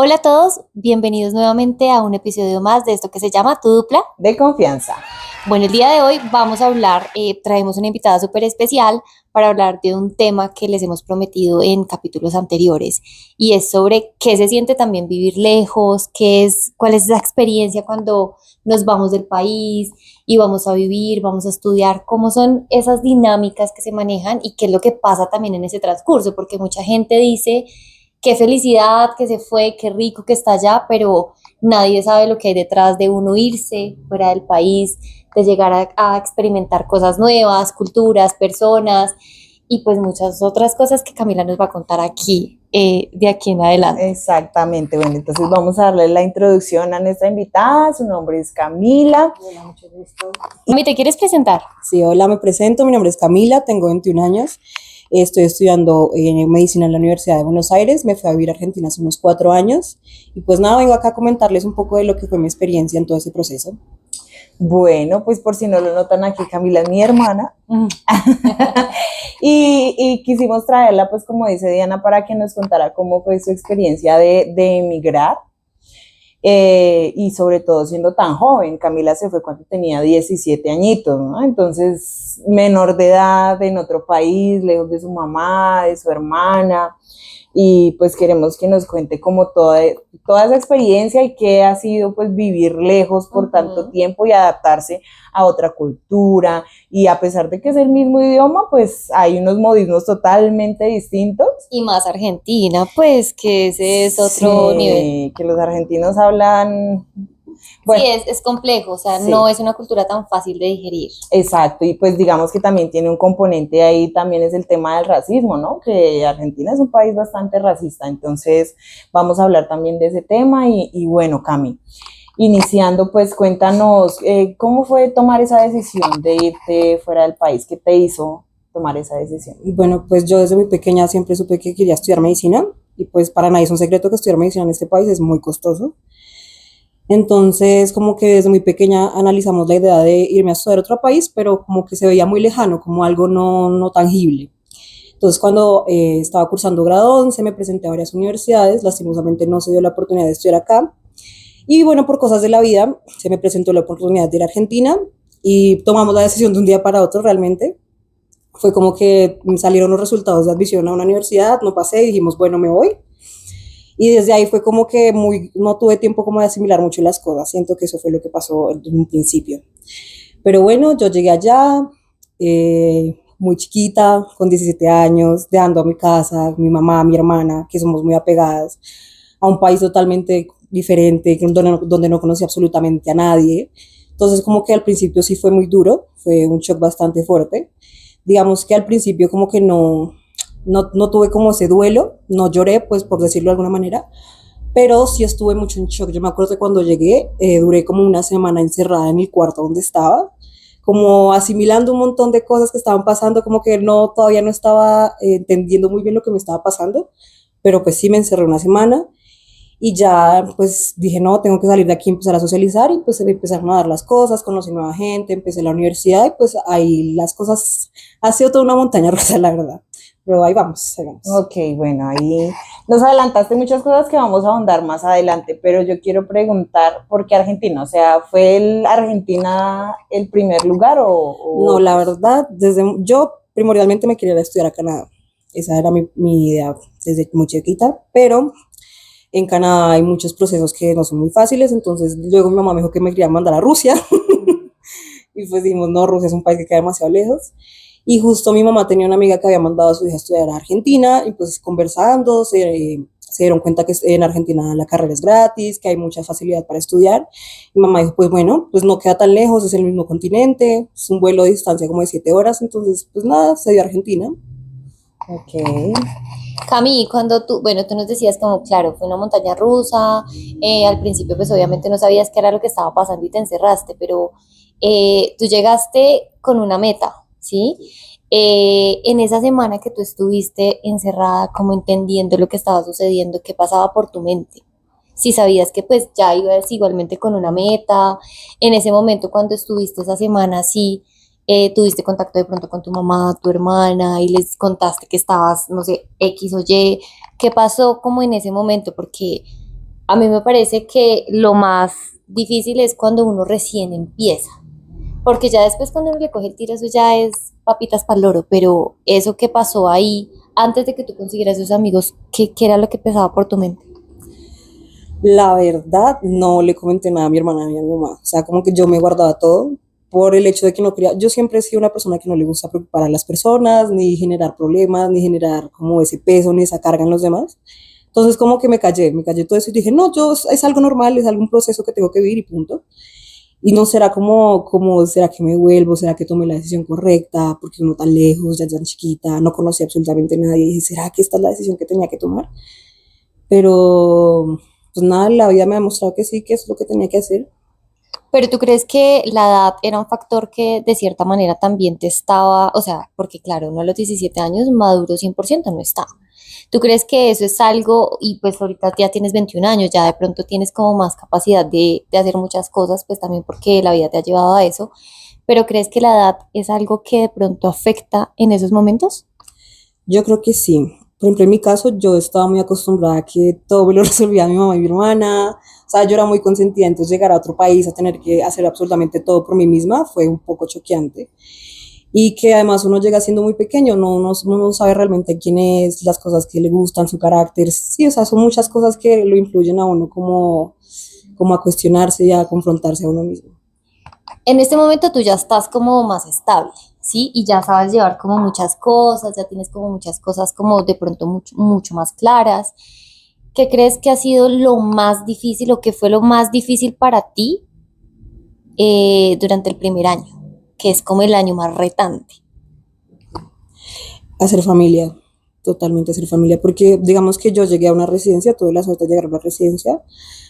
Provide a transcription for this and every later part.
Hola a todos, bienvenidos nuevamente a un episodio más de esto que se llama Tu Dupla. De confianza. Bueno, el día de hoy vamos a hablar, traemos una invitada súper especial para hablar de un tema que les hemos prometido en capítulos anteriores y es sobre qué se siente también vivir lejos, cuál es la experiencia cuando nos vamos del país y vamos a vivir, vamos a estudiar, cómo son esas dinámicas que se manejan y qué es lo que pasa también en ese transcurso, porque mucha gente dice qué felicidad que se fue, qué rico que está allá, pero nadie sabe lo que hay detrás de uno irse fuera del país, de llegar a experimentar cosas nuevas, culturas, personas y pues muchas otras cosas que Camila nos va a contar aquí, de aquí en adelante. Exactamente. Bueno, entonces vamos a darle la introducción a nuestra invitada. Su nombre es Camila. Hola, mucho gusto. Mami, ¿te quieres presentar? Sí, hola, me presento. Mi nombre es Camila, tengo 21 años. Estoy estudiando medicina en la Universidad de Buenos Aires. Me fui a vivir a Argentina hace unos 4 años. Y pues nada, vengo acá a comentarles un poco de lo que fue mi experiencia en todo ese proceso. Bueno, pues por si no lo notan aquí, Camila es mi hermana. Y quisimos traerla, pues como dice Diana, para que nos contara cómo fue su experiencia de emigrar. Y sobre todo siendo tan joven. Camila se fue cuando tenía 17 añitos, ¿no? Entonces, menor de edad, en otro país, lejos de su mamá, de su hermana, y pues queremos que nos cuente como toda esa experiencia y qué ha sido pues vivir lejos por tanto tiempo y adaptarse a otra cultura, y a pesar de que es el mismo idioma, pues hay unos modismos totalmente distintos. Y más Argentina, pues que ese es otro nivel. Sí, que los argentinos hablan, Sí, bueno, es complejo, o sea, no sí. es una cultura tan fácil de digerir. Exacto, y pues digamos que también tiene un componente ahí, también es el tema del racismo, ¿no? Que Argentina es un país bastante racista, entonces vamos a hablar también de ese tema y bueno, Cami, iniciando pues cuéntanos, ¿cómo fue tomar esa decisión de irte fuera del país? ¿Qué te hizo tomar esa decisión? Y bueno, pues yo desde muy pequeña siempre supe que quería estudiar medicina. Y pues para nadie es un secreto que estudiar medicina en este país es muy costoso. Entonces, como que desde muy pequeña analizamos la idea de irme a estudiar a otro país, pero como que se veía muy lejano, como algo no tangible. Entonces, cuando estaba cursando grado 11, me presenté a varias universidades, lastimosamente no se dio la oportunidad de estudiar acá. Y bueno, por cosas de la vida, se me presentó la oportunidad de ir a Argentina y tomamos la decisión de un día para otro realmente. Fue como que salieron los resultados de admisión a una universidad, no pasé y dijimos, bueno, me voy. Y desde ahí fue como que no tuve tiempo como de asimilar mucho las cosas. Siento que eso fue lo que pasó en un principio. Pero bueno, yo llegué allá, muy chiquita, con 17 años, dejando a mi casa, mi mamá, mi hermana, que somos muy apegadas, a un país totalmente diferente, donde no conocía absolutamente a nadie. Entonces como que al principio sí fue muy duro, fue un shock bastante fuerte. Digamos que al principio como que no tuve como ese duelo, no lloré, pues por decirlo de alguna manera, pero sí estuve mucho en shock. Yo me acuerdo que cuando llegué, duré como una semana encerrada en el cuarto donde estaba, como asimilando un montón de cosas que estaban pasando, como que todavía no estaba entendiendo muy bien lo que me estaba pasando, pero pues sí me encerré una semana y ya pues dije, no, tengo que salir de aquí, empezar a socializar, y pues se me empezaron a dar las cosas, conocí nueva gente, empecé la universidad y pues ahí las cosas, ha sido toda una montaña rusa, la verdad, pero ahí vamos, ahí vamos. Ok, bueno, ahí nos adelantaste muchas cosas que vamos a ahondar más adelante, pero yo quiero preguntar, ¿por qué Argentina? O sea, ¿fue Argentina el primer lugar No, o la verdad, yo primordialmente me quería ir a estudiar a Canadá, esa era mi idea desde muy chiquita, pero en Canadá hay muchos procesos que no son muy fáciles, entonces luego mi mamá me dijo que me quería mandar a Rusia, y pues dijimos, no, Rusia es un país que queda demasiado lejos, y justo mi mamá tenía una amiga que había mandado a su hija a estudiar a Argentina, y pues conversando, se dieron cuenta que en Argentina la carrera es gratis, que hay mucha facilidad para estudiar. Mi mamá dijo, pues bueno, pues no queda tan lejos, es el mismo continente, es un vuelo de distancia como de 7 horas, entonces pues nada, se dio a Argentina. Ok. Cami, cuando bueno, tú nos decías como, claro, fue una montaña rusa, al principio pues obviamente no sabías qué era lo que estaba pasando y te encerraste, pero tú llegaste con una meta, ¿sí? En esa semana que tú estuviste encerrada, como entendiendo lo que estaba sucediendo, ¿qué pasaba por tu mente? Si sabías que pues ya ibas igualmente con una meta, en ese momento cuando estuviste esa semana, sí, tuviste contacto de pronto con tu mamá, tu hermana y les contaste que estabas, no sé, X o Y, ¿qué pasó como en ese momento? Porque A mí me parece que lo más difícil es cuando uno recién empieza, porque ya después cuando uno le coge el tiro, eso ya es papitas para el loro, pero eso que pasó ahí, antes de que tú consiguieras esos amigos, ¿qué era lo que pasaba por tu mente? La verdad, no le comenté nada a mi hermana ni a mi mamá. O sea, como que yo me guardaba todo por el hecho de que no quería. Yo siempre he sido una persona que no le gusta preocupar a las personas, ni generar problemas, ni generar como ese peso, ni esa carga en los demás. Entonces, como que me callé todo eso y dije, no, yo es algo normal, es algún proceso que tengo que vivir y punto. Y no será será que me vuelvo, será que tomé la decisión correcta, porque uno tan lejos, ya tan chiquita, no conocía absolutamente a nadie. Y dije, ¿será que esta es la decisión que tenía que tomar? Pero, pues nada, la vida me ha demostrado que sí, que es lo que tenía que hacer. Pero tú crees que la edad era un factor que de cierta manera también te estaba, o sea, porque claro, uno a los 17 años maduro 100% no está. ¿Tú crees que eso es algo, y pues ahorita ya tienes 21 años, ya de pronto tienes como más capacidad de hacer muchas cosas, pues también porque la vida te ha llevado a eso, pero crees que la edad es algo que de pronto afecta en esos momentos? Yo creo que sí. Por ejemplo, en mi caso, yo estaba muy acostumbrada a que todo me lo resolvía mi mamá y mi hermana. O sea, yo era muy consentida, entonces llegar a otro país a tener que hacer absolutamente todo por mí misma fue un poco choqueante. Y que además uno llega siendo muy pequeño, uno no sabe realmente quién es, las cosas que le gustan, su carácter. Sí, o sea, son muchas cosas que lo influyen a uno como a cuestionarse y a confrontarse a uno mismo. En este momento tú ya estás como más estable, ¿sí? Y ya sabes llevar como muchas cosas, ya tienes como muchas cosas como de pronto mucho más claras. ¿Qué crees que ha sido lo más difícil o qué fue lo más difícil para ti durante el primer año? Que es como el año más retante. Hacer familia, totalmente hacer familia, porque digamos que yo llegué a una residencia, tuve la suerte de llegar a una residencia,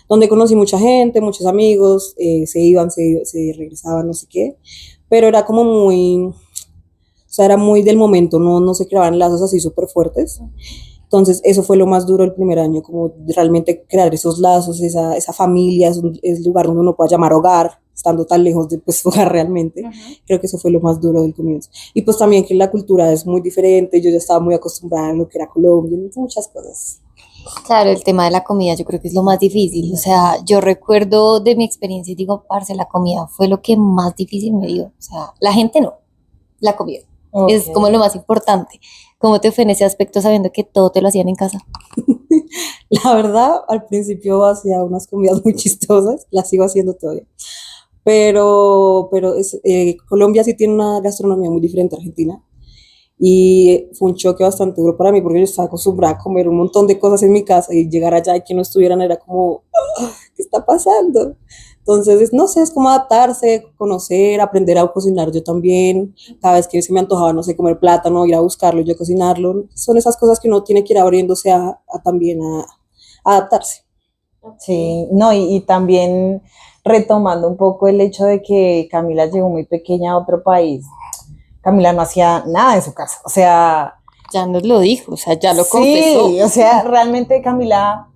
donde conocí mucha gente, muchos amigos, se iban, se regresaban, no sé qué, pero era como muy, o sea, era muy del momento, no se creaban lazos así súper fuertes. Entonces, eso fue lo más duro el primer año, como realmente crear esos lazos, esa familia, es un lugar donde uno pueda llamar hogar, estando tan lejos de pues, hogar realmente. Ujú. Creo que eso fue lo más duro del comienzo. Y pues también que la cultura es muy diferente, yo ya estaba muy acostumbrada a lo que era Colombia, muchas cosas. Claro, el tema de la comida yo creo que es lo más difícil. O sea, yo recuerdo de mi experiencia y digo, parce, la comida fue lo que más difícil me dio. O sea, la gente no, la comida. Ok. Es como lo más importante. ¿Cómo te fue en ese aspecto sabiendo que todo te lo hacían en casa? La verdad, al principio hacía unas comidas muy chistosas, las sigo haciendo todavía. Colombia sí tiene una gastronomía muy diferente a Argentina. Y fue un choque bastante duro para mí porque yo estaba acostumbrada a comer un montón de cosas en mi casa y llegar allá y que no estuvieran era como, "Ah, ¿qué está pasando?". Entonces, no sé, es como adaptarse, conocer, aprender a cocinar yo también. Cada vez que se me antojaba, no sé, comer plátano, ir a buscarlo, yo cocinarlo. Son esas cosas que uno tiene que ir abriéndose a adaptarse. Sí, no, y también retomando un poco el hecho de que Camila llegó muy pequeña a otro país. Camila no hacía nada en su casa. O sea, Ya nos lo dijo, o sea, ya lo confesó. sí, o sea, realmente Camila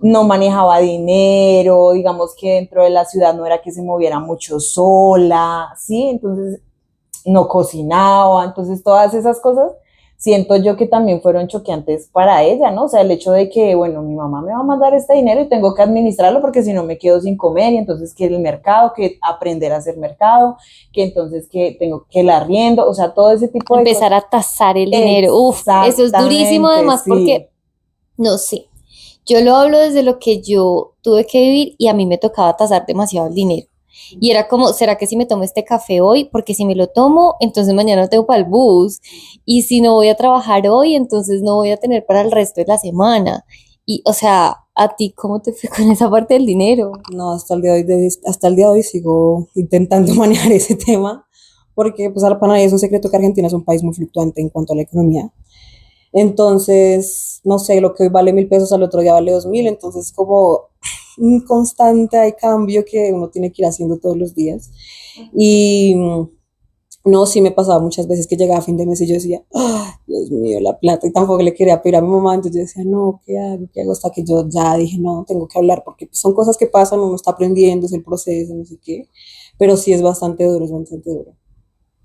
no manejaba dinero, digamos que dentro de la ciudad no era que se moviera mucho sola, ¿sí? Entonces no cocinaba, entonces todas esas cosas siento yo que también fueron choqueantes para ella, ¿no? O sea, el hecho de que, bueno, mi mamá me va a mandar este dinero y tengo que administrarlo porque si no me quedo sin comer y entonces que el mercado, que aprender a hacer mercado, que entonces que tengo que el arriendo, o sea, todo ese tipo de cosas. Empezar a tasar el dinero. Uf, eso es durísimo Exactamente, además sí. porque, no sé, yo lo hablo desde lo que yo tuve que vivir y a mí me tocaba tasar demasiado el dinero. Y era como, ¿será que si me tomo este café hoy? Porque si me lo tomo, entonces mañana no tengo para el bus. Y si no voy a trabajar hoy, entonces no voy a tener para el resto de la semana. Y, o sea, ¿a ti cómo te fue con esa parte del dinero? No, hasta el día de hoy sigo intentando manejar ese tema, porque pues para nadie es un secreto que Argentina es un país muy fluctuante en cuanto a la economía. Entonces, no sé, lo que hoy vale 1.000 pesos al otro día vale 2.000, entonces como un constante hay cambio que uno tiene que ir haciendo todos los días. Y no, sí me pasaba muchas veces que llegaba a fin de mes y yo decía, "Ah, Dios mío, la plata", y tampoco le quería pedir a mi mamá, entonces yo decía, no, ¿qué hago? ¿Qué hago? Hasta que yo ya dije, no, tengo que hablar, porque pues, son cosas que pasan, uno está aprendiendo, es el proceso, no sé qué, pero sí es bastante duro, es bastante duro.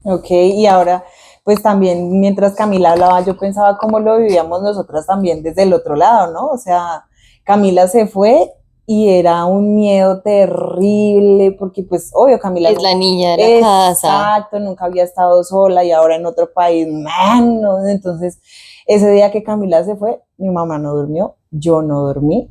Ok, y ahora, pues también mientras Camila hablaba, yo pensaba cómo lo vivíamos nosotras también desde el otro lado, ¿no? O sea, Camila se fue y era un miedo terrible, porque pues obvio Camila Es la niña de la casa. exacto, nunca había estado sola y ahora en otro país, menos. Entonces, ese día que Camila se fue, mi mamá no durmió, yo no dormí.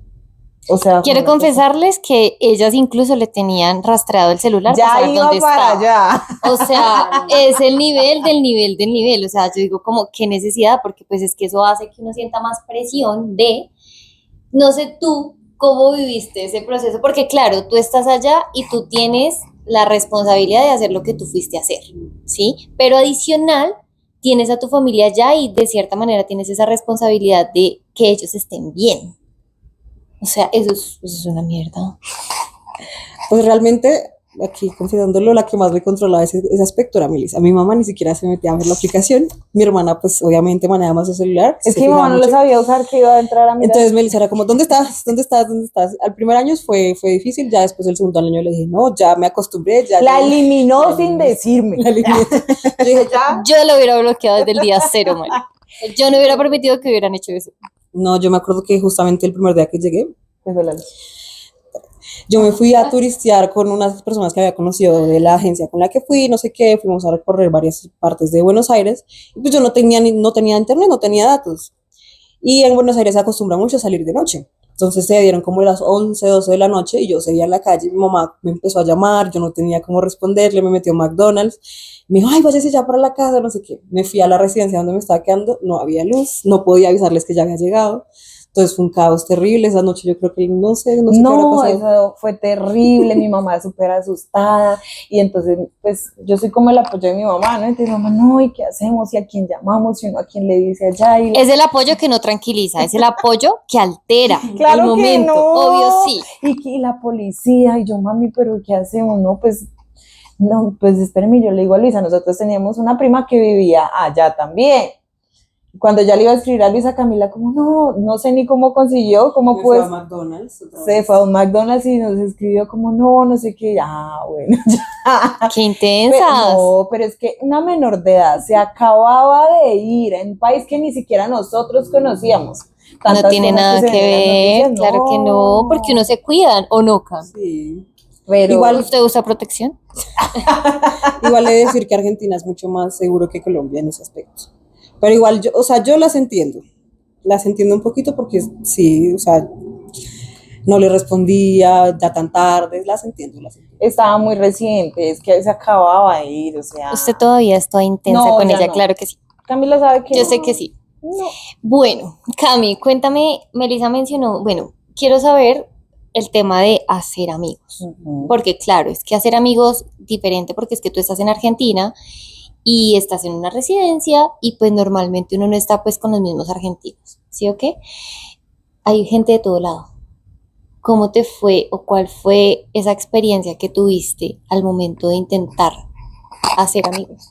O sea, fue Quiero una cosa. confesarles que ellas incluso le tenían rastreado el celular para Ya saber iba dónde para estaba. allá. O sea, es el nivel del nivel del nivel. O sea, yo digo como, qué necesidad, porque pues es que eso hace que uno sienta más presión de, no sé tú cómo viviste ese proceso, porque claro, tú estás allá y tú tienes la responsabilidad de hacer lo que tú fuiste a hacer, ¿sí? Pero adicional, tienes a tu familia allá y de cierta manera tienes esa responsabilidad de que ellos estén bien. O sea, eso es una mierda. Pues realmente, aquí confesándolo, la que más me controlaba ese aspecto era Melissa. Mi mamá ni siquiera se metía a ver la aplicación. Mi hermana, pues obviamente maneja más el celular. Es se que mi mamá fijaba no lo mucho. sabía usar, que iba a entrar a mirar. Entonces Melissa era como, ¿dónde estás? ¿Dónde estás? ¿Dónde estás? Al primer año fue difícil, ya después del segundo año le dije, no, ya me acostumbré, ya. La ya, eliminó la sin eliminé. decirme. La eliminé. Yo dije, ya. Yo lo hubiera bloqueado desde el día cero, man. Yo no hubiera permitido que hubieran hecho eso. No, yo me acuerdo que justamente el primer día que llegué, Se fue la luz. yo me fui a turistear con unas personas que había conocido de la agencia con la que fui, no sé qué, fuimos a recorrer varias partes de Buenos Aires, y pues yo no tenía internet, no tenía datos. Y en Buenos Aires se acostumbra mucho a salir de noche. Entonces se dieron como las 11, 12 de la noche y yo seguía en la calle, mi mamá me empezó a llamar, yo no tenía cómo responderle, me metió a McDonald's, me dijo, ay, váyase ya para la casa, no sé qué. Me fui a la residencia donde me estaba quedando, no había luz, no podía avisarles que ya había llegado. Entonces fue un caos terrible esa noche, yo creo que no sé qué habrá No, pasado. eso fue terrible, mi mamá súper asustada y entonces pues yo soy como el apoyo de mi mamá, ¿no? Entonces mamá, no, ¿y qué hacemos? ¿Y a quién llamamos? ¿Y uno a quién le dice allá? Y Es el apoyo que no tranquiliza, es el apoyo que altera claro el momento. que no. Obvio sí. Y la policía, y yo, mami, ¿pero qué hacemos? No, pues espérame, yo le digo a Luisa, nosotros teníamos una prima que vivía allá también. Cuando ya le iba a escribir a Luisa Camila, como no sé ni cómo consiguió, cómo Me pues fue a McDonald's otra se vez. fue a un McDonald's y nos escribió como no sé qué, bueno, ya. Qué intensas. No, pero es que una menor de edad se acababa de ir en un país que ni siquiera nosotros conocíamos. No Tantas tiene cosas nada se que ven en las ver, noticias, claro que no, porque uno se cuida o no, Cam. Sí. Pero Igual, ¿Usted usa protección? igual he de decir que Argentina es mucho más seguro que Colombia en ese aspecto. Pero igual, yo, o sea, yo las entiendo un poquito porque sí, o sea, no le respondía ya tan tarde, las entiendo, las entiendo. estaba muy reciente, es que se acababa de ir, o sea. Usted todavía está intensa No, con ya ella, no. claro que sí. Camila sabe que Yo sé que sí. no. Bueno, Cami, cuéntame, Melissa mencionó, bueno, quiero saber el tema de hacer amigos, Ujú. porque claro, es que hacer amigos diferente porque es que tú estás en Argentina y estás en una residencia y pues normalmente uno no está pues con los mismos argentinos, ¿sí o qué? Hay gente de todo lado. ¿Cómo te fue o cuál fue esa experiencia que tuviste al momento de intentar hacer amigos?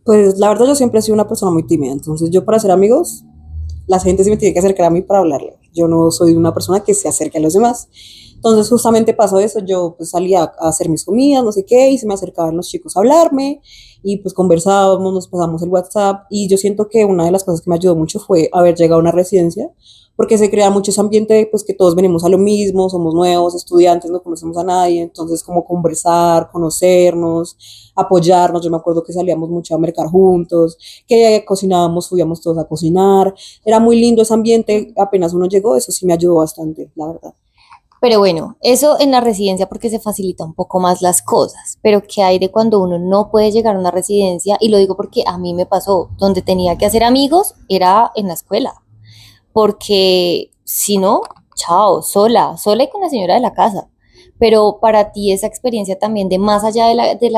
Pues la verdad yo siempre he sido una persona muy tímida, entonces yo para hacer amigos, la gente se me tiene que acercar a mí para hablarle. Yo no soy una persona que se acerque a los demás. Entonces justamente pasó eso, yo pues salía a hacer mis comidas, no sé qué, y se me acercaban los chicos a hablarme, y pues conversábamos, nos pasamos el WhatsApp, y yo siento que una de las cosas que me ayudó mucho fue haber llegado a una residencia, porque se crea mucho ese ambiente, pues que todos venimos a lo mismo, somos nuevos, estudiantes, no conocemos a nadie, entonces como conversar, conocernos, apoyarnos, yo me acuerdo que salíamos mucho a mercar juntos, que cocinábamos, subíamos todos a cocinar, era muy lindo ese ambiente, apenas uno llegó, eso sí me ayudó bastante, la verdad. Pero bueno, eso en la residencia porque se facilita un poco más las cosas, pero ¿qué hay de cuando uno no puede llegar a una residencia? Y lo digo porque a mí me pasó, donde tenía que hacer amigos era en la escuela, porque si no, chao, sola y con la señora de la casa. Pero para ti esa experiencia también de más allá de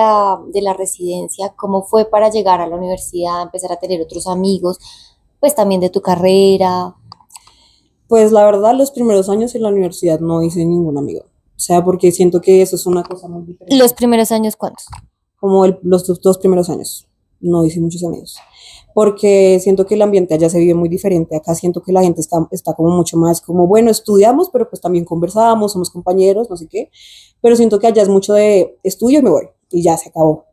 la residencia, ¿cómo fue para llegar a la universidad, empezar a tener otros amigos, pues también de tu carrera? Pues la verdad, los primeros años en la universidad no hice ningún amigo. O sea, porque siento que eso es una cosa muy diferente. ¿Los primeros años cuántos? Como los dos primeros años, no hice muchos amigos. Porque siento que el ambiente allá se vive muy diferente. Acá siento que la gente está como mucho más como, bueno, estudiamos, pero pues también conversamos, somos compañeros, no sé qué. Pero siento que allá es mucho de estudio y me voy, y ya se acabó.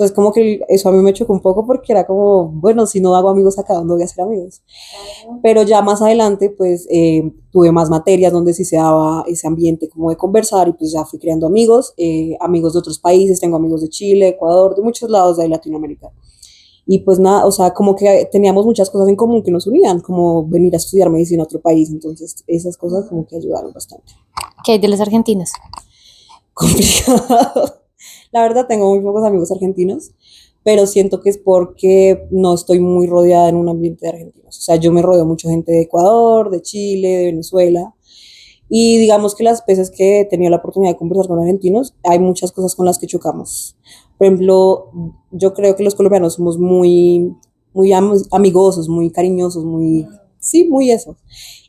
Entonces como que eso a mí me chocó un poco porque era como, bueno, si no hago amigos acá, ¿dónde voy a hacer amigos? Pero ya más adelante pues tuve más materias donde sí se daba ese ambiente como de conversar y pues ya fui creando amigos, amigos de otros países, tengo amigos de Chile, Ecuador, de muchos lados de Latinoamérica. Y pues nada, o sea, como que teníamos muchas cosas en común que nos unían, como venir a estudiar medicina a otro país, entonces esas cosas como que ayudaron bastante. ¿Qué hay de los argentinos? Complicado. La verdad tengo muy pocos amigos argentinos, pero siento que es porque no estoy muy rodeada en un ambiente de argentinos. O sea, yo me rodeo mucha gente de Ecuador, de Chile, de Venezuela, y digamos que las veces que he tenido la oportunidad de conversar con argentinos, hay muchas cosas con las que chocamos. Por ejemplo, yo creo que los colombianos somos muy amigosos, muy cariñosos, muy, sí, muy eso.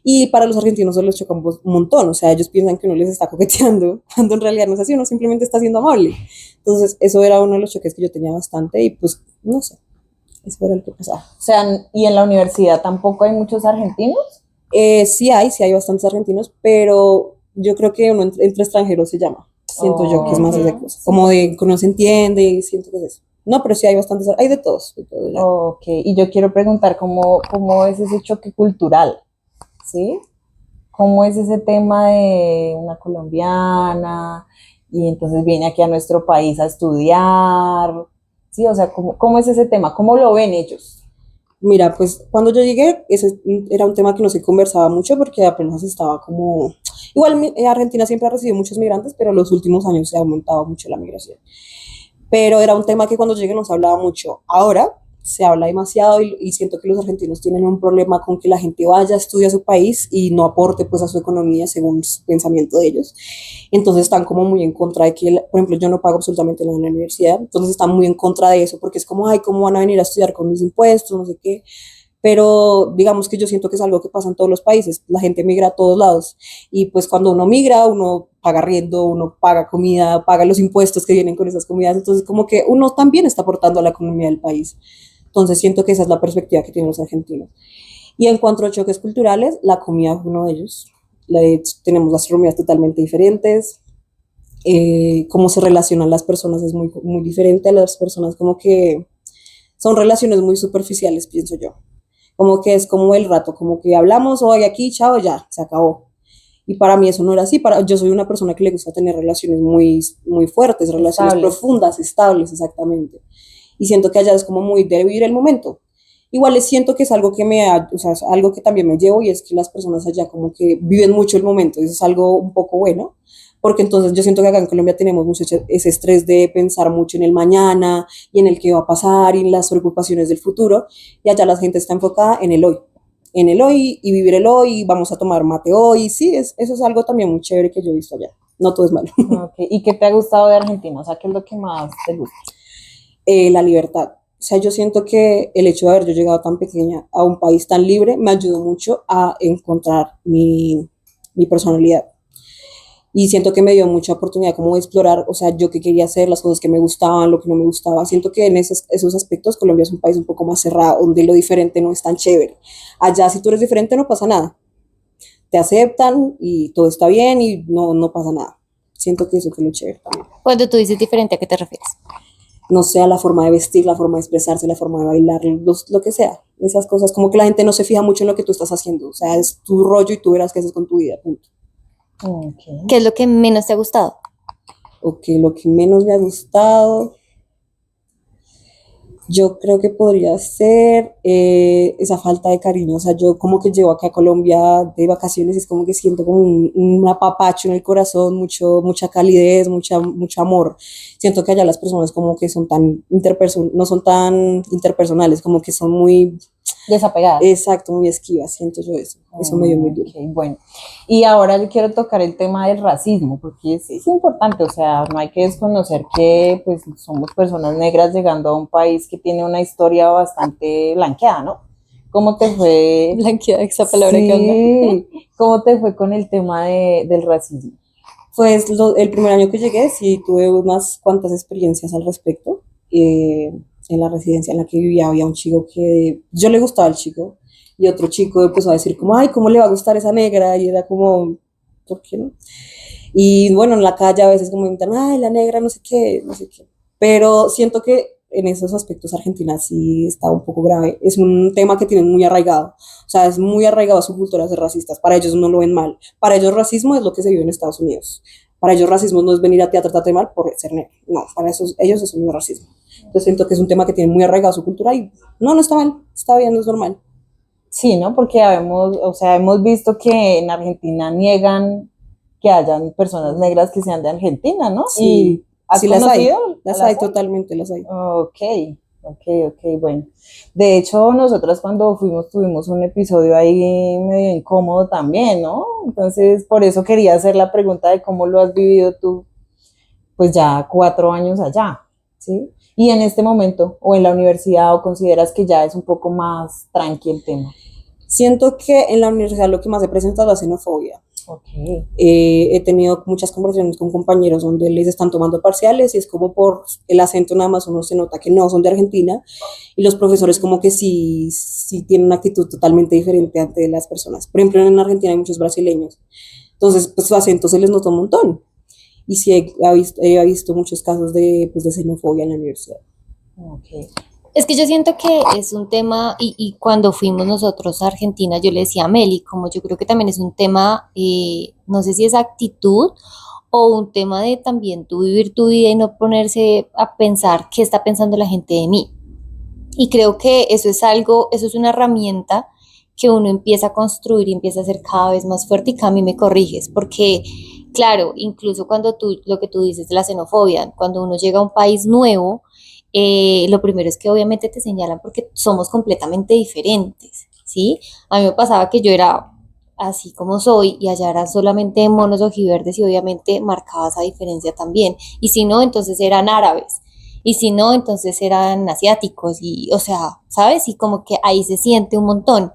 Y para los argentinos se les choca un montón, o sea, ellos piensan que uno les está coqueteando, cuando en realidad no es así, uno simplemente está siendo amable. Entonces, eso era uno de los choques que yo tenía bastante y pues, no sé, eso era lo que pasaba. O sea, ¿y en la universidad tampoco hay muchos argentinos? Sí hay bastantes argentinos, pero yo creo que uno entre extranjeros se llama. Siento yo que es más esa cosa. Como de que uno se entiende y siento que es eso. No, pero sí hay bastantes, hay de todos. De todo ya. Ok, y yo quiero preguntar cómo es ese choque cultural, ¿sí? ¿Cómo es ese tema de una colombiana y entonces viene aquí a nuestro país a estudiar? Sí, o sea, ¿cómo es ese tema? ¿Cómo lo ven ellos? Mira, pues cuando yo llegué, ese era un tema que no se conversaba mucho porque apenas estaba como... Igual Argentina siempre ha recibido muchos migrantes, pero en los últimos años se ha aumentado mucho la migración. Pero era un tema que cuando llegué no se hablaba mucho. Ahora se habla demasiado y siento que los argentinos tienen un problema con que la gente vaya, estudie a su país y no aporte pues a su economía según su pensamiento de ellos. Entonces están como muy en contra de que, por ejemplo, yo no pago absolutamente nada en la universidad, entonces están muy en contra de eso porque es como, ay, ¿cómo van a venir a estudiar con mis impuestos? No sé qué. Pero digamos que yo siento que es algo que pasa en todos los países, la gente migra a todos lados y pues cuando uno migra uno paga arriendo, uno paga comida, paga los impuestos que vienen con esas comidas, entonces como que uno también está aportando a la economía del país. Entonces siento que esa es la perspectiva que tienen los argentinos. Y en cuanto a choques culturales, la comida es uno de ellos. Tenemos gastronomías totalmente diferentes, cómo se relacionan las personas es muy diferente, las personas como que son relaciones muy superficiales, pienso yo como que es como el rato, como que hablamos hoy aquí, chao, ya, se acabó. Y para mí eso no era así, yo soy una persona que le gusta tener relaciones muy fuertes, relaciones Estables. profundas, estables, exactamente. Y siento que allá es como muy de vivir el momento. Igual siento que es algo que o sea, es algo que también me llevo y es que las personas allá como que viven mucho el momento, eso es algo un poco bueno, porque entonces yo siento que acá en Colombia tenemos mucho ese estrés de pensar mucho en el mañana y en el que va a pasar y en las preocupaciones del futuro, y allá la gente está enfocada en el hoy y vivir el hoy, vamos a tomar mate hoy, sí, eso es algo también muy chévere que yo he visto allá, no todo es malo. Okay. ¿Y qué te ha gustado de Argentina? O sea, ¿qué es lo que más te gusta? La libertad. O sea, yo siento que el hecho de haber yo llegado tan pequeña a un país tan libre me ayudó mucho a encontrar mi personalidad. Y siento que me dio mucha oportunidad como de explorar, o sea, yo qué quería hacer, las cosas que me gustaban, lo que no me gustaba. Siento que en esos aspectos Colombia es un país un poco más cerrado, donde lo diferente no es tan chévere. Allá si tú eres diferente no pasa nada. Te aceptan y todo está bien y no pasa nada. Siento que eso fue lo chévere también. Cuando tú dices diferente, ¿a qué te refieres? No sea la forma de vestir, la forma de expresarse, la forma de bailar, lo que sea. Esas cosas, como que la gente no se fija mucho en lo que tú estás haciendo. O sea, es tu rollo y tú verás qué haces con tu vida, punto. Okay. ¿Qué es lo que menos te ha gustado? Ok, lo que menos me ha gustado, yo creo que podría ser esa falta de cariño. O sea, yo como que llego acá a Colombia de vacaciones y es como que siento como un apapacho en el corazón, mucha calidez, mucho amor. Siento que allá las personas como que son no son tan interpersonales, como que son muy, Desapegada. exacto, muy esquivas, siento yo eso. Eso me dio muy duro. Okay, bueno. Y ahora le quiero tocar el tema del racismo, porque es importante, o sea, no hay que desconocer que pues somos personas negras llegando a un país que tiene una historia bastante blanqueada, ¿no? ¿Cómo te fue? Blanqueada, esa palabra que onda. Sí, ¿cómo te fue con el tema del racismo? Pues el primer año que llegué sí tuve unas cuantas experiencias al respecto. En la residencia en la que vivía había un chico que yo le gustaba al chico y otro chico empezó a decir como, ay, ¿cómo le va a gustar esa negra? Y era como, ¿por qué no? Y bueno, en la calle a veces como invitan, ay, la negra, no sé qué, no sé qué. Pero siento que en esos aspectos Argentina sí está un poco grave. Es un tema que tienen muy arraigado, o sea, es muy arraigado a su cultura ser racistas. Para ellos no lo ven mal. Para ellos racismo es lo que se vive en Estados Unidos. Para ellos racismo no es venir a ti a tratarte mal por ser negro. No, para ellos eso no es racismo. Entonces siento que es un tema que tiene muy arraigado a su cultura y no está mal, está bien, es normal. Sí, ¿no? Porque o sea, hemos visto que en Argentina niegan que hayan personas negras que sean de Argentina, ¿no? Sí, ¿Y has sí las hay, conocido? las hay, totalmente las hay. Ok, ok, bueno. De hecho, nosotras cuando fuimos tuvimos un episodio ahí medio incómodo también, ¿no? Entonces, por eso quería hacer la pregunta de cómo lo has vivido tú, pues ya 4 años allá, ¿sí? Y en este momento, o en la universidad, o consideras que ya es un poco más tranqui el tema. Siento que en la universidad lo que más se presenta es la xenofobia. Ok. He tenido muchas conversaciones con compañeros donde les están tomando parciales y es como por el acento nada más uno se nota que no son de Argentina y los profesores como que sí tienen una actitud totalmente diferente ante las personas. Por ejemplo, en Argentina hay muchos brasileños, entonces pues su acento se les nota un montón y sí he visto muchos casos pues, de xenofobia en la universidad. Ok. Es que yo siento que es un tema, y cuando fuimos nosotros a Argentina, yo le decía a Meli, como yo creo que también es un tema, no sé si es actitud o un tema de también tú vivir tu vida y no ponerse a pensar qué está pensando la gente de mí. Y creo que eso es algo, eso es una herramienta que uno empieza a construir y empieza a ser cada vez más fuerte y Cami me corriges, porque claro, incluso cuando lo que tú dices de la xenofobia, cuando uno llega a un país nuevo, lo primero es que obviamente te señalan porque somos completamente diferentes, ¿sí? A mí me pasaba que yo era así como soy y allá eran solamente monos ojiverdes y obviamente marcaba esa diferencia también. Y si no, entonces eran árabes. Y si no, entonces eran asiáticos y, o sea, ¿sabes? Y como que ahí se siente un montón.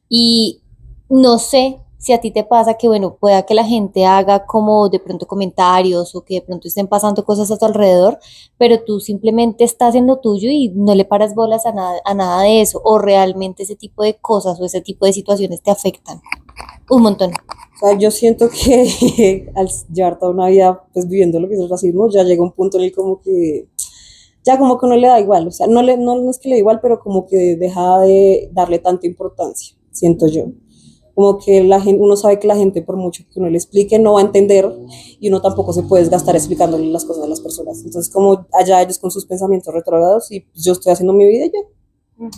Y no sé si a ti te pasa que, bueno, pueda que la gente haga como de pronto comentarios o que de pronto estén pasando cosas a tu alrededor, pero tú simplemente estás en lo tuyo y no le paras bolas a nada de eso, o realmente ese tipo de cosas o ese tipo de situaciones te afectan un montón. O sea, yo siento que al llevar toda una vida pues viviendo lo que es el racismo, ya llega un punto en el como que ya como que no le da igual, o sea, no es que le da igual, pero como que deja de darle tanta importancia, siento yo. Como que la gente, uno sabe que la gente por mucho que uno le explique no va a entender y uno tampoco se puede desgastar explicándole las cosas a las personas. Entonces como allá ellos con sus pensamientos retrógrados y pues, yo estoy haciendo mi vida y ya.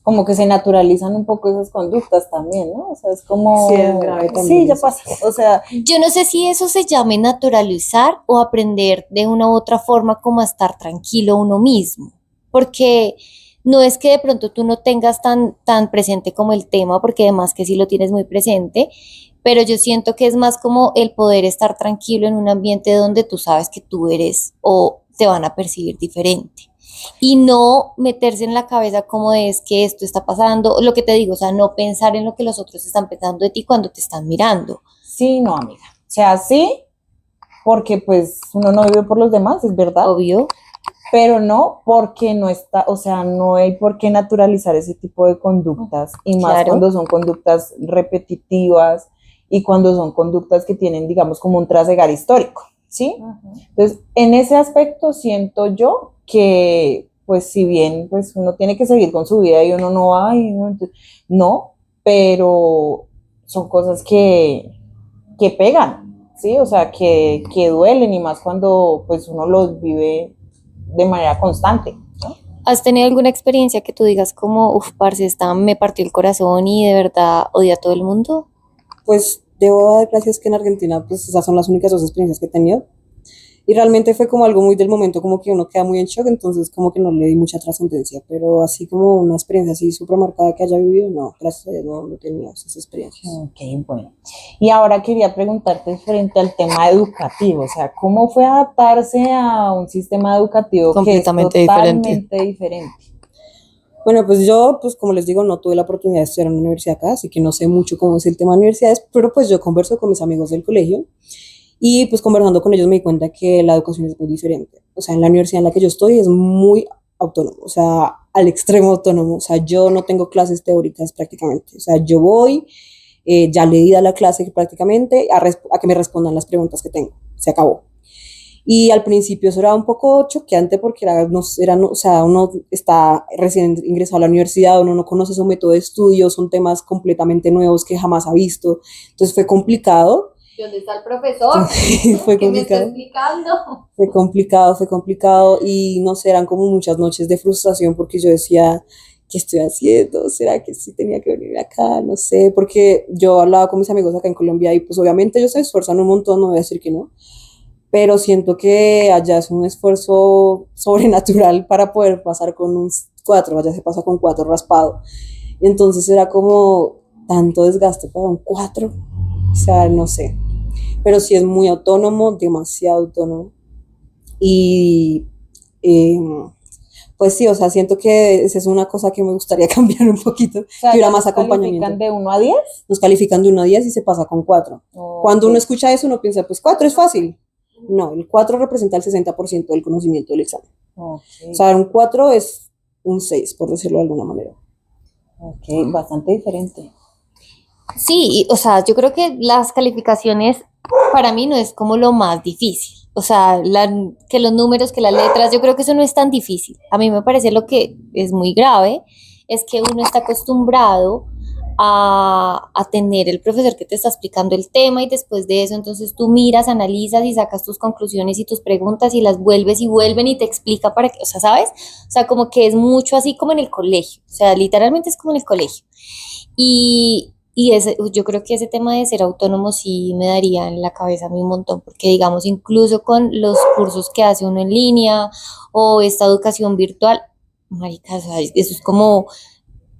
Como que se naturalizan un poco esas conductas también, ¿no? O sea, es como... Sí, es grave también Sí, ya eso. pasa. O sea, Yo no sé si eso se llame naturalizar o aprender de una u otra forma como a estar tranquilo uno mismo, porque no es que de pronto tú no tengas tan presente como el tema, porque además que sí lo tienes muy presente, pero yo siento que es más como el poder estar tranquilo en un ambiente donde tú sabes que tú eres o te van a percibir diferente. Y no meterse en la cabeza como es que esto está pasando, lo que te digo, o sea, no pensar en lo que los otros están pensando de ti cuando te están mirando. sí, no, amiga. O sea, sí, porque pues uno no vive por los demás, es verdad, Obvio, pero no porque no está, o sea, no hay por qué naturalizar ese tipo de conductas, y más claro. cuando son conductas repetitivas y cuando son conductas que tienen, digamos, como un trasegar histórico, ¿sí? Entonces, en ese aspecto siento yo que, pues, si bien, pues, uno tiene que seguir con su vida y uno no va, y no, no, pero son cosas que pegan, ¿sí? O sea, que duelen y más cuando, pues, uno los vive de manera constante. ¿Has tenido alguna experiencia que tú digas como, uff, parce, esta me partió el corazón y de verdad odia a todo el mundo? Pues debo dar gracias que en Argentina pues esas son las únicas dos experiencias que he tenido. Y realmente fue como algo muy del momento, como que uno queda muy en shock, entonces como que no le di mucha trascendencia, pero así como una experiencia así súper marcada que haya vivido, no, gracias a Dios no he tenido esas experiencias. Ok, bueno. Y ahora quería preguntarte frente al tema educativo, o sea, ¿cómo fue adaptarse a un sistema educativo que es Completamente diferente. totalmente diferente? Bueno, pues yo, pues como les digo, no tuve la oportunidad de estudiar en una universidad acá, así que no sé mucho cómo es el tema de universidades, pero pues yo converso con mis amigos del colegio y pues conversando con ellos me di cuenta que la educación es muy diferente. O sea, en la universidad en la que yo estoy es muy autónomo, o sea, al extremo autónomo. O sea, yo no tengo clases teóricas prácticamente. O sea, yo voy, ya leída la clase prácticamente, a que me respondan las preguntas que tengo. Se acabó. Y al principio eso era un poco choqueante porque o sea, uno está recién ingresado a la universidad, uno no conoce su método de estudio, son temas completamente nuevos que jamás ha visto. Entonces fue complicado. ¿Dónde está el profesor? Fue ¿Qué me está complicado. explicando? Fue complicado y no sé, eran como muchas noches de frustración porque yo decía, ¿qué estoy haciendo? ¿Será que sí tenía que venir acá? No sé, porque yo hablaba con mis amigos acá en Colombia y pues obviamente ellos se esfuerzan un montón, no voy a decir que no, pero siento que allá es un esfuerzo sobrenatural para poder pasar con un 4, allá se pasa con 4 raspado. Entonces era como tanto desgaste para un 4, o sea, no sé, pero sí es muy autónomo, demasiado autónomo. Y eh, pues sí, o sea, siento que esa es una cosa que me gustaría cambiar un poquito, O sea, que hubiera ¿ya más nos acompañamiento. califican de 1 a 10? Nos califican de 1 a 10 y se pasa con 4. Cuando uno escucha eso, uno piensa, pues 4 es fácil. No, el 4 representa el 60% del conocimiento del examen. Ok, O sea, un 4 es un 6, por decirlo de alguna manera. ok, bastante diferente. Sí, o sea, yo creo que las calificaciones para mí no es como lo más difícil. O sea, que los números, que las letras, yo creo que eso no es tan difícil. A mí me parece lo que es muy grave, es que uno está acostumbrado a tener el profesor que te está explicando el tema y después de eso entonces tú miras, analizas y sacas tus conclusiones y tus preguntas y las vuelves y vuelven y te explica para qué, o sea, ¿sabes? O sea, como que es mucho así como en el colegio, o sea, literalmente es como en el colegio. Yo creo que ese tema de ser autónomo sí me daría en la cabeza a mí un montón, porque digamos, incluso con los cursos que hace uno en línea o esta educación virtual, marica, o sea, eso es como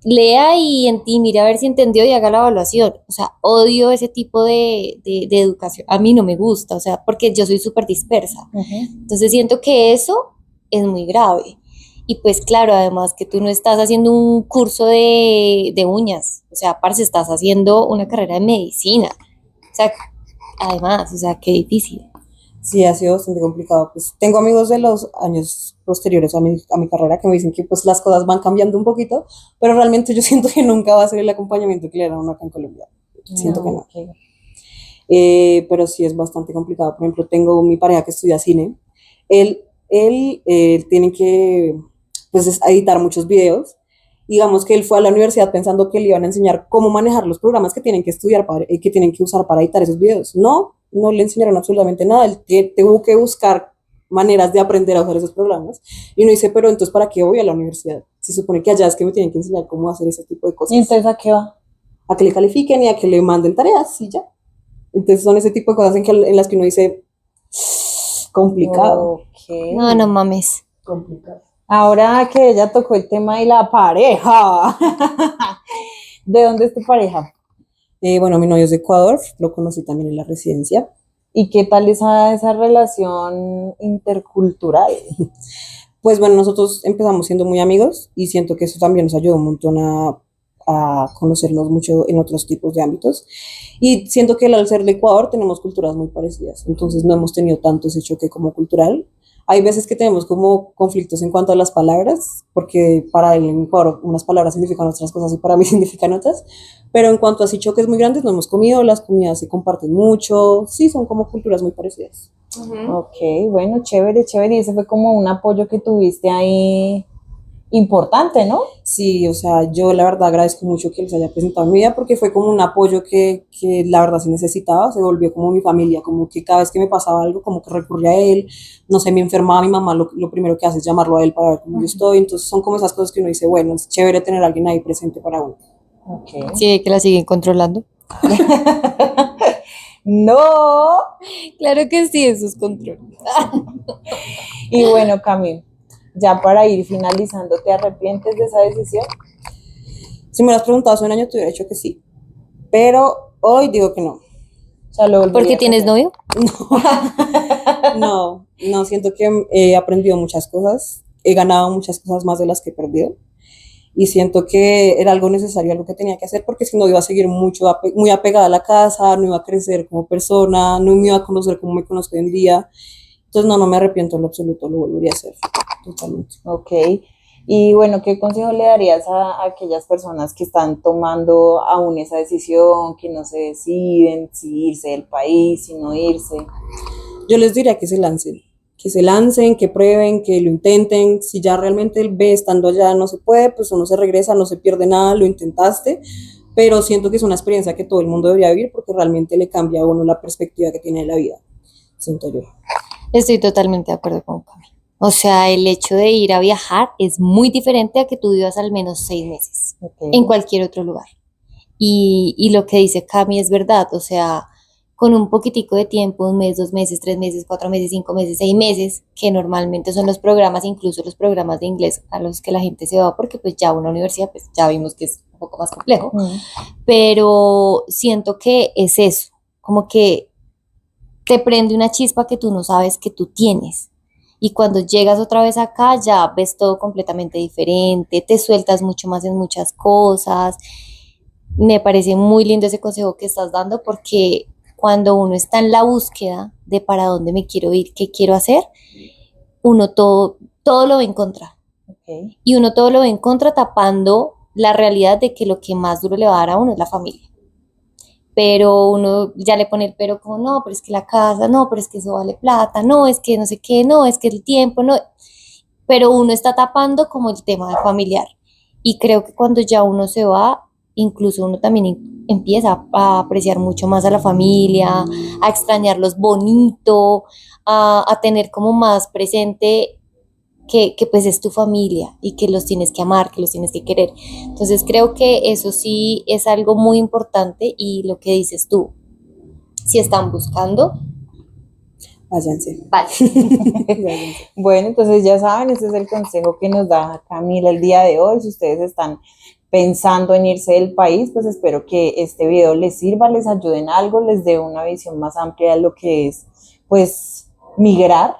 lea y mire a ver si entendió y haga la evaluación. O sea, odio ese tipo de educación. A mí no me gusta, o sea, porque yo soy súper dispersa. Entonces siento que eso es muy grave. Y pues claro, además que tú no estás haciendo un curso de uñas, o sea, parce, estás haciendo una carrera de medicina. O sea, además, o sea, qué difícil. Sí, ha sido bastante complicado. Pues tengo amigos de los años posteriores a mi carrera que me dicen que pues las cosas van cambiando un poquito, pero realmente yo siento que nunca va a ser el acompañamiento que le dan a uno acá en Colombia. Siento que no. Ok. Pero sí es bastante complicado. Por ejemplo, tengo mi pareja que estudia cine. Él tiene que pues, editar muchos videos. Digamos que él fue a la universidad pensando que le iban a enseñar cómo manejar los programas que tienen que estudiar, que tienen que usar para editar esos videos. No, no le enseñaron absolutamente nada. Él tuvo que buscar maneras de aprender a usar esos programas. Y uno dice, pero entonces, ¿para qué voy a la universidad? Se supone que allá es que me tienen que enseñar cómo hacer ese tipo de ¿Y cosas. entonces a qué va? A que le califiquen y a que le manden tareas y ya. Entonces son ese tipo de cosas en las que uno dice, complicado. Ok. No, no mames. Complicado. Ahora que ella tocó el tema de la pareja. ¿De dónde es tu pareja? Bueno, mi novio es de Ecuador, lo conocí también en la residencia. ¿Y qué tal esa relación intercultural? Pues bueno, nosotros empezamos siendo muy amigos y siento que eso también nos ayudó un montón a conocernos mucho en otros tipos de ámbitos. Y siento que al ser de Ecuador tenemos culturas muy parecidas, entonces no hemos tenido tanto ese choque como cultural. Hay veces que tenemos como conflictos en cuanto a las palabras, porque para él en Ecuador unas palabras significan otras cosas y para mí significan otras, pero en cuanto a así choques muy grandes no hemos comido, las comidas se comparten mucho, sí, son como culturas muy parecidas. Ok, bueno, chévere, chévere. Y ese fue como un apoyo que tuviste ahí importante, ¿no? Sí, o sea, yo la verdad agradezco mucho que él se haya presentado en mi vida porque fue como un apoyo que la verdad sí necesitaba, se volvió como mi familia, como que cada vez que me pasaba algo, como que recurría a él, no sé, me enfermaba mi mamá, lo primero que hace es llamarlo a él para ver cómo yo estoy, entonces son como esas cosas que uno dice, bueno, es chévere tener a alguien ahí presente para uno. Ok. Sí, que la siguen controlando. No. Claro que sí, eso es control. Y bueno, Cami, ya para ir finalizando, ¿te arrepientes de esa decisión? Si me lo has preguntado hace un año, te hubiera dicho que sí, pero hoy digo que no. O sea, lo ¿Porque volverías a tienes hacer. novio? No, siento que he aprendido muchas cosas, he ganado muchas cosas más de las que he perdido. Y siento que era algo necesario, algo que tenía que hacer, porque si no iba a seguir muy apegada a la casa, no iba a crecer como persona, no me iba a conocer como me conozco hoy en día. Entonces, no me arrepiento en lo absoluto, lo volvería a hacer totalmente. Ok. Y bueno, ¿qué consejo le darías a aquellas personas que están tomando aún esa decisión, que no se deciden si irse del país, si no irse? Yo les diría que se lancen, que se lancen, que prueben, que lo intenten. Si ya realmente ve estando allá no se puede, pues uno se regresa, no se pierde nada, lo intentaste, pero siento que es una experiencia que todo el mundo debería vivir porque realmente le cambia a uno la perspectiva que tiene de la vida, siento yo. Estoy totalmente de acuerdo con Cami. O sea, el hecho de ir a viajar es muy diferente a que tú vivas al menos 6 meses en Ok. cualquier otro lugar. Y lo que dice Cami es verdad, o sea, con un poquitico de tiempo, 1 mes, 2 meses, 3 meses, 4 meses, 5 meses, 6 meses, que normalmente son los programas, incluso los programas de inglés a los que la gente se va, porque pues ya una universidad, pues ya vimos que es un poco más complejo, Mm. pero siento que es eso, como que te prende una chispa que tú no sabes que tú tienes. Y cuando llegas otra vez acá, ya ves todo completamente diferente, te sueltas mucho más en muchas cosas. Me parece muy lindo ese consejo que estás dando porque cuando uno está en la búsqueda de para dónde me quiero ir, qué quiero hacer, uno todo lo ve en contra. Ok. Y uno todo lo ve en contra tapando la realidad de que lo que más duro le va a dar a uno es la familia. Pero uno ya le pone el pero como, no, pero es que la casa, no, pero es que eso vale plata, no, es que no sé qué, no, es que el tiempo, no. Pero uno está tapando como el tema de familiar. Y creo que cuando ya uno se va, incluso uno también empieza a apreciar mucho más a la familia, a extrañarlos bonito, a tener como más presente que pues es tu familia y que los tienes que amar, que los tienes que querer. Entonces creo que eso sí es algo muy importante y lo que dices tú, si están buscando, Váyanse. vale. Váyanse. Bueno, entonces ya saben, ese es el consejo que nos da Camila el día de hoy. Si ustedes están pensando en irse del país, pues espero que este video les sirva, les ayude en algo, les dé una visión más amplia de lo que es, pues, migrar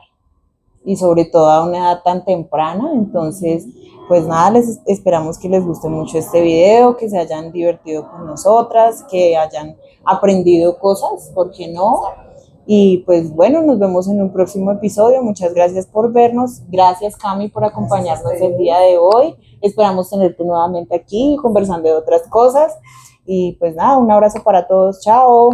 y sobre todo a una edad tan temprana. Entonces, pues nada, les esperamos que les guste mucho este video, que se hayan divertido con nosotras, que hayan aprendido cosas, ¿por qué no? Y pues bueno, nos vemos en un próximo episodio. Muchas gracias por vernos. Gracias, Cami, por acompañarnos el día de hoy. Esperamos tenerte nuevamente aquí conversando de otras cosas. Y pues nada, un abrazo para todos. Chao.